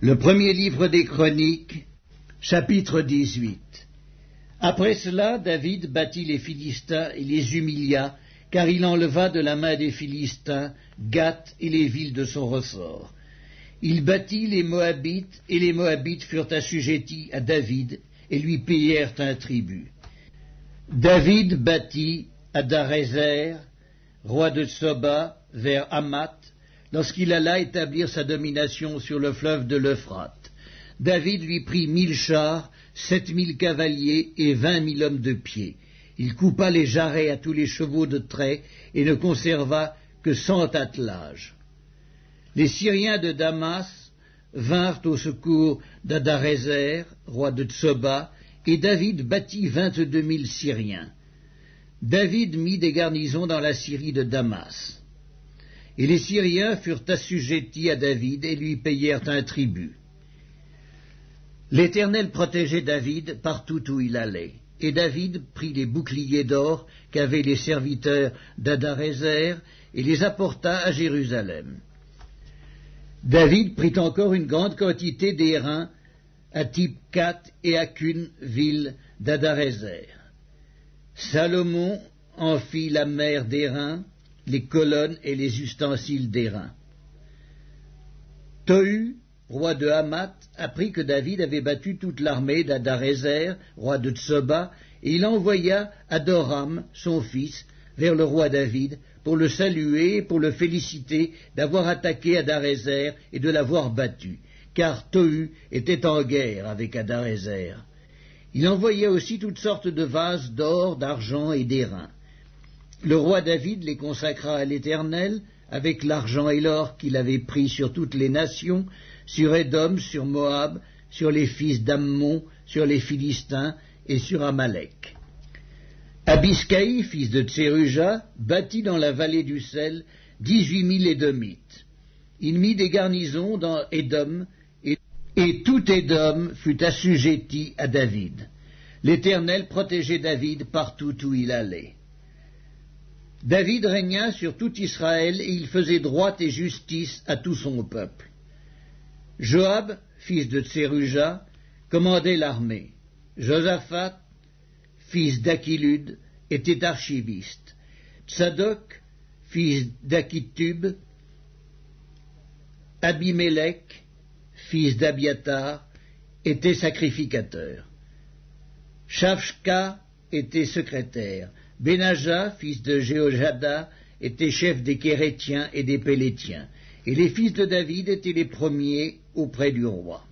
Le premier livre des Chroniques, chapitre 18. Après cela, David battit les Philistins et les humilia, car il enleva de la main des Philistins Gath et les villes de son ressort. Il battit les Moabites, et les Moabites furent assujettis à David et lui payèrent un tribut. David battit Hadarézer, roi de Tsoba, vers Hamath, lorsqu'il alla établir sa domination sur le fleuve de l'Euphrate. David lui prit 1000 chars, 7000 cavaliers et 20 000 hommes de pied. Il coupa les jarrets à tous les chevaux de trait et ne conserva que 100 attelages. Les Syriens de Damas vinrent au secours d'Hadarézer, roi de Tsoba, et David battit 22 000 Syriens. David mit des garnisons dans la Syrie de Damas. Et les Syriens furent assujettis à David et lui payèrent un tribut. L'Éternel protégeait David partout où il allait, et David prit les boucliers d'or qu'avaient les serviteurs d'Hadarézer et les apporta à Jérusalem. David prit encore une grande quantité d'airain à Tipcat et à Cune, ville d'Hadarézer. Salomon en fit la mer d'airain, les colonnes et les ustensiles d'airain. Tohu, roi de Hamath, apprit que David avait battu toute l'armée d'Hadarézer, roi de Tsoba, et il envoya Adoram, son fils, vers le roi David, pour le saluer et pour le féliciter d'avoir attaqué Hadarézer et de l'avoir battu, car Tohu était en guerre avec Hadarézer. Il envoya aussi toutes sortes de vases d'or, d'argent et d'airain. Le roi David les consacra à l'Éternel, avec l'argent et l'or qu'il avait pris sur toutes les nations, sur Édom, sur Moab, sur les fils d'Ammon, sur les Philistins et sur Amalek. Abiscaï, fils de Tseruja, bâtit dans la vallée du sel 18 000 Édomites. Il mit des garnisons dans Édom, et tout Édom fut assujetti à David. L'Éternel protégeait David partout où il allait. David régna sur tout Israël, et il faisait droit et justice à tout son peuple. Joab, fils de Tseruja, commandait l'armée. Josaphat, fils d'Achilud, était archiviste. Tsadok, fils d'Achitub, Abimélec, fils d'Abiatar, était sacrificateur. Shavshka était secrétaire. Benaja, fils de Jéhojada, était chef des Kérétiens et des Pélétiens. Et les fils de David étaient les premiers auprès du roi.